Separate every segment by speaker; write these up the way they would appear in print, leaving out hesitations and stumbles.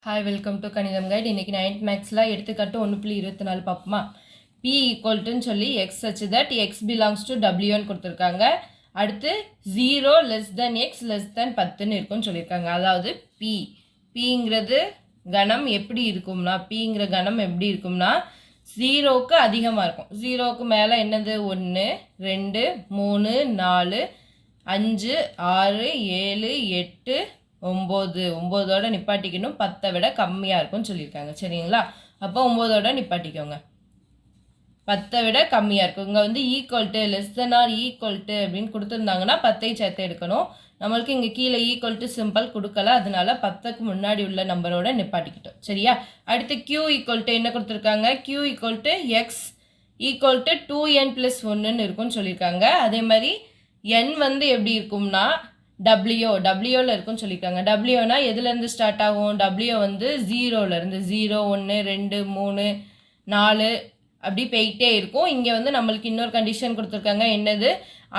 Speaker 1: Hi welcome to கணிதம் guide. இன்றைக்கி 9th மேக்ஸில் எடுத்துக்காட்டு 1.24 பார்ப்போமா. பி ஈக்குவல்ட்டுன்னு சொல்லி எக்ஸ் வச்சு தட் எக்ஸ் பிலாங்ஸ் டு டபிள்யூன்னு கொடுத்துருக்காங்க. அடுத்து 0 less than x less than 10ன்னு இருக்குன்னு சொல்லியிருக்காங்க. அதாவது பிங்கிறது கணம் எப்படி இருக்கும்னா, பிங்கிற கணம் எப்படி இருக்கும்னா 0க்கு அதிகமாக இருக்கும். 0க்கு மேலே என்னது 1 2 3 4 5 6 7 8 9 நிப்பாட்டிக்கணும். 10 விட கம்மியாக இருக்கும்னு சொல்லியிருக்காங்க. சரிங்களா? அப்போ 9 நிப்பாட்டிக்கோங்க. 10 விட கம்மியாக இருக்கும். இங்கே வந்து equal to less than or equal to அப்படின்னு கொடுத்துருந்தாங்கன்னா 10 சேர்த்து எடுக்கணும். நம்மளுக்கு இங்கே கீழே ஈக்குவல்ட்டு சிம்பிள் கொடுக்கல, அதனால 10க்கு முன்னாடி உள்ள நம்பரோட நிப்பாட்டிக்கிட்டோம். சரியா? அடுத்து கியூ ஈக்குவல்ட்டு என்ன கொடுத்துருக்காங்க, கியூ ஈக்குவல்ட்டு எக்ஸ் ஈக்குவல்ட்டு 2n+1ன்னு இருக்குன்னு சொல்லியிருக்காங்க. அதே மாதிரி n வந்து எப்படி இருக்கும்னா டபிள்யூவில் இருக்குன்னு சொல்லியிருக்காங்க. டபிள்யூனா எதுலேருந்து ஸ்டார்ட் ஆகும், டபிள்யூ வந்து 0லேருந்து 0 1 2 3 4 அப்படி போயிட்டே இருக்கும். இங்கே வந்து நம்மளுக்கு இன்னொரு கண்டிஷன் கொடுத்துருக்காங்க. என்னது,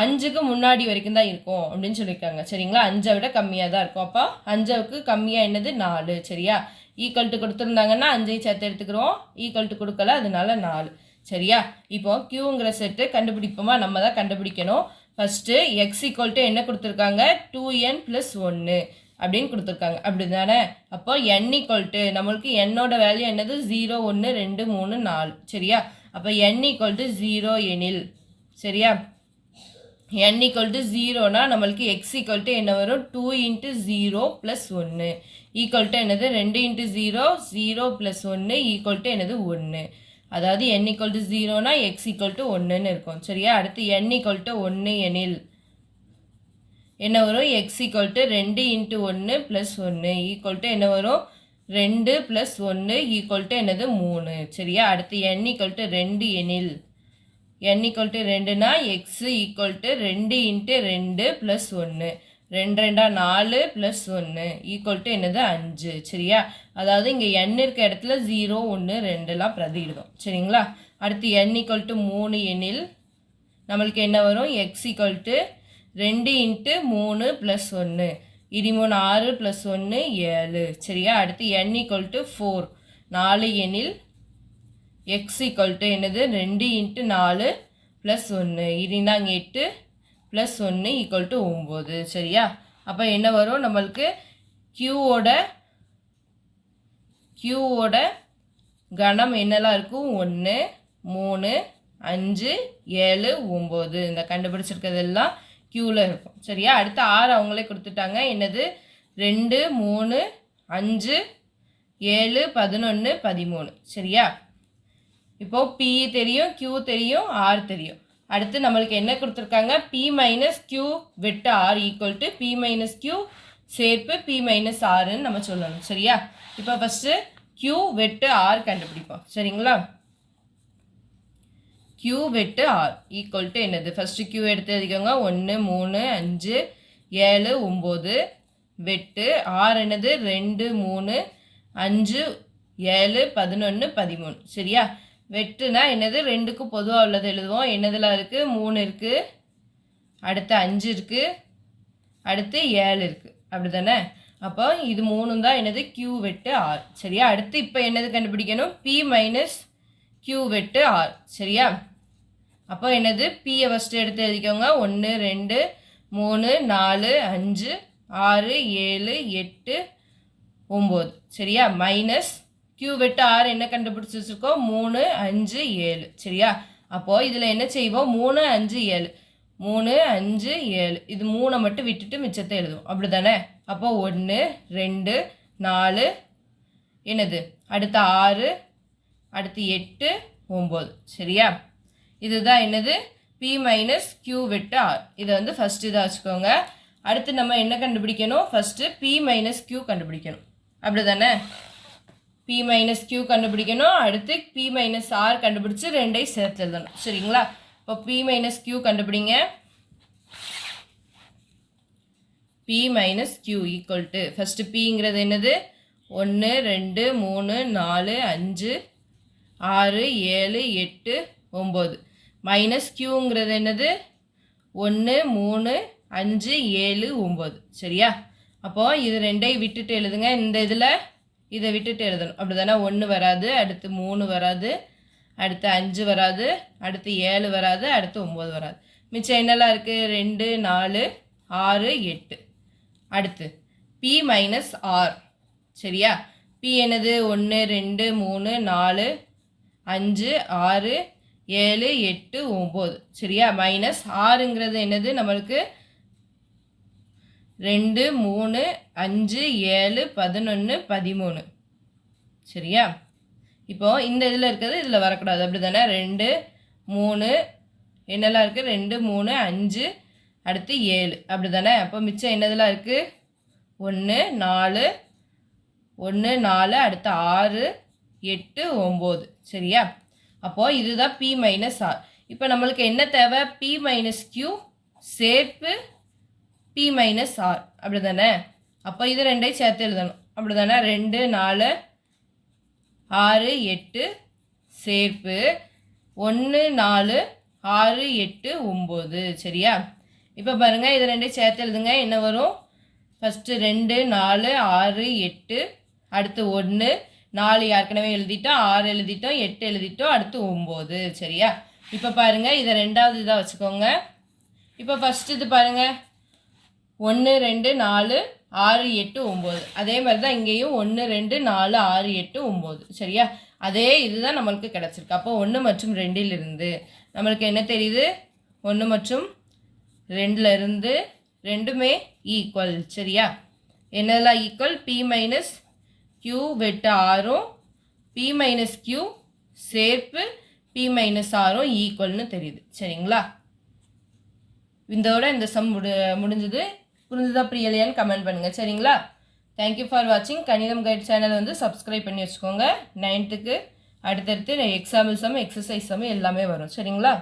Speaker 1: 5க்கு முன்னாடி வரைக்கும் தான் இருக்கும் அப்படின்னு சொல்லியிருக்காங்க. சரிங்களா? 5ஐ விட கம்மியாக தான் இருக்கும். அப்போ 5க்கு கம்மியாக என்னது 4. சரியா? ஈக்குவல்ட்டு கொடுத்துருந்தாங்கன்னா 5ஐ சேர்த்து எடுத்துக்கிறோம். ஈக்குவல்ட்டு கொடுக்கல, அதனால 4. சரியா? இப்போ கியூங்கிற செட்டு கண்டுபிடிப்போமா, நம்ம தான் கண்டுபிடிக்கணும். ஃபஸ்ட்டு எக்ஸ் ஈக்குவல்ட்டு என்ன கொடுத்துருக்காங்க, 2n+1 அப்படின்னு கொடுத்துருக்காங்க. அப்படி தானே? அப்போ n ஈக்குவல்ட்டு நம்மளுக்கு என்னோட வேல்யூ என்னது 0 1 2 3 4. சரியா? அப்போ n ஈக்குவல்ட்டு 0 எனில், சரியா, n ஈக்குவல்ட்டு 0னா நம்மளுக்கு எக்ஸ் ஈக்குவல்ட்டு என்ன வரும், 2 × 0 + 1 ஈக்குவல்ட்டு என்னது 2 × 0 0 + 1 ஈக்குவல்ட்டு என்னது 1. அதாவது n ஈக்குவல்ட்டு 0னா x ஈக்குவல்ட்டு 1ன்னு இருக்கும். சரியா? அடுத்து n ஈக்குவல்ட்டு 1 எனில் என்ன வரும், x ஈக்குவல்ட்டு 2 × 1 + 1 ஈக்குவல்ட்டு என்ன வரும், 2 + 1 ஈக்குவல்ட்டு என்னது 3. சரியா? அடுத்து n ஈக்குவல்ட்டு 2 எனில் n equal to 2னா x equal to 2 × 2 + 1 2 2 4 + 1 equal to என்னது 5. சரியா? அதாவது இங்கே n இருக்க இடத்துல 0 1 2லாம் பிரதியிடுவோம். சரிங்களா? அடுத்து n ஈக்குவல்ட்டு 3 எனில் நம்மளுக்கு என்ன வரும், x ஈக்குவல்ட்டு 2 × 3 + 1 இது 3 6 + 1 7. சரியா? அடுத்து n ஈக்குவல்ட்டு 4 எனில் x ஈக்குவல்ட்டு என்னது 2 × 4 + 1 இதுதாங்க 8 + 1 ஈக்குவல்ட்டு 9. சரியா? அப்போ என்ன வரும், நம்மளுக்கு கியூவோட கணம் என்னெல்லாம் இருக்கும், 1 3 5 7 9 இந்த கண்டுபிடிச்சிருக்கிறதெல்லாம் கியூவில் இருக்கும். சரியா? அடுத்து 6 அவங்களே கொடுத்துட்டாங்க. என்னது 2 3 5 7 11 13. சரியா? இப்போ பி தெரியும், கியூ தெரியும், ஆர் தெரியும். அடுத்து நம்மளுக்கு என்ன கொடுத்துருக்காங்க, p - q வெட்டு r ஈக்குவல்ட்டு p - q சேர்ப்பு p - rன்னு நம்ம சொல்லணும். சரியா? இப்போ ஃபஸ்ட்டு q வெட்டு r கண்டுபிடிப்போம். சரிங்களா? q வெட்டு r ஈக்குவல்ட்டு என்னது, ஃபஸ்ட்டு q எடுத்து எழுதிக்கோங்க. 1 3 5 7 9 வெட்டு r என்னது 2 3 5 7 11 13. சரியா? வெட்டுனா என்னது, 2க்கு பொதுவாக உள்ளது எழுதுவோம். என்னதெல்லாம் இருக்குது, 3 இருக்குது, அடுத்து 5 இருக்குது, அடுத்து 7 இருக்குது. அப்படி தானே? அப்போ இது 3 தான் என்னது q வெட்டு r. சரியா? அடுத்து இப்போ என்னது கண்டுபிடிக்கணும், p - q வெட்டு r. சரியா? அப்போ என்னது, பியை ஃபஸ்ட்டு எடுத்து எழுதிக்கோங்க. 1 2 3 4 5 6 7 8 9. சரியா? மைனஸ் q வெட்டு r என்ன கண்டுபிடிச்சி வச்சுருக்கோம், 3 5 7. சரியா? அப்போது இதில் என்ன செய்வோம், 3 5 7 3 5 7 இது 3 மட்டும் விட்டுட்டு மிச்சத்தை எழுதுவோம். அப்படி தானே? அப்போ 1 2 4 என்னது, அடுத்து 6 அடுத்து 8 9. சரியா? இதுதான் என்னது p - q வெட்டு r. இதை வந்து ஃபஸ்ட்டு இதாக வச்சுக்கோங்க. அடுத்து நம்ம என்ன கண்டுபிடிக்கணும், ஃபஸ்ட்டு p - q கண்டுபிடிக்கணும். அப்படி தானே? p - q கண்டுபிடிக்கணும். அடுத்து p - r கண்டுபிடிச்சி 2ஐ சேர்த்து எழுதணும். சரிங்களா? இப்போ p - q கண்டுபிடிங்க. p - q ஈக்குவல்ட்டு ஃபஸ்ட்டு pங்கிறது என்னது, 1 2 3 4 5 6 7 8 9 மைனஸ் qங்கிறது என்னது, 1 3 5 7 9. சரியா? அப்போது இது 2ஐ விட்டுட்டு எழுதுங்க. இந்த இதில் இதை விட்டுட்டு எழுதணும். அப்படி தானே? 1 வராது, அடுத்து 3 வராது, அடுத்து 5 வராது, அடுத்து 7 வராது, அடுத்து 9 வராது. மிச்சம் என்னெல்லாம் இருக்குது? 2 4 6 8. அடுத்து பி மைனஸ் ஆர். சரியா? பி என்னது? 1 2 3 4 5 6 7 8 9. சரியா? மைனஸ் ஆறுங்கிறது என்னது? நம்மளுக்கு 2 3 5 7 11 13. சரியா? இப்போ இந்த இதில் இருக்கிறது இதில் வரக்கூடாது. அப்படி தானே? 2 3 என்னெல்லாம் இருக்குது? 2 3 5 அடுத்து 7. அப்படி தானே? அப்போ மிச்சம் என்னதெல்லாம் இருக்குது? 1 4 1 4 அடுத்து 6 8 9. சரியா? அப்போது இதுதான் பி மைனஸ் ஆர். இப்போ நம்மளுக்கு என்ன தேவை? பி மைனஸ் கியூ சேர்ப்பு பி மைனஸ் ஆர். அப்படி தானே? அப்போ இது ரெண்டையும் சேர்த்து எழுதணும். அப்படி தானே? 2 4 6 8 சேர்ப்பு 1 4 6 8 9. சரியா? இப்போ பாருங்கள், இது ரெண்டையும் சேர்த்து எழுதுங்க. என்ன வரும்? ஃபஸ்ட்டு 2 4 6 8 அடுத்து 1 4 ஏற்கனவே எழுதிட்டோம், 6 எழுதிட்டோம், 8 எழுதிட்டோம், அடுத்து 9. சரியா? இப்போ பாருங்கள், இதை ரெண்டாவது இதாக வச்சுக்கோங்க. இப்போ ஃபஸ்ட்டு இது பாருங்கள், 1 2 4 6 8 9. அதே மாதிரி தான் இங்கேயும் 1 2 4 6 8 9. சரியா? அதே இதுதான் நம்மளுக்கு கிடச்சிருக்கு. அப்போ 1 மற்றும் 2லிருந்து நம்மளுக்கு என்ன தெரியுது? 1 மற்றும் 2லிருந்து ரெண்டுமே ஈக்குவல். சரியா? என்னெல்லாம் ஈக்குவல்? பி மைனஸ் கியூ வெட்டு ஆரும் பி மைனஸ் கியூ சேர்ப்பு பி மைனஸ் ஆரும் ஈக்குவல்னு தெரியுது. சரிங்களா? இதோட இந்த சம் முடிஞ்சது. புரிஞ்சுதா பிரியலையான்னு கமெண்ட் பண்ணுங்கள். சரிங்களா? தேங்க்யூ ஃபார் வாட்சிங். கணிதம் கைட் சேனல் வந்து சப்ஸ்கிரைப் பண்ணி வச்சுக்கோங்க. 9th அடுத்தடுத்து எக்ஸாம்பிள் சம், எக்ஸசைஸ் சம் எல்லாமே வரும். சரிங்களா?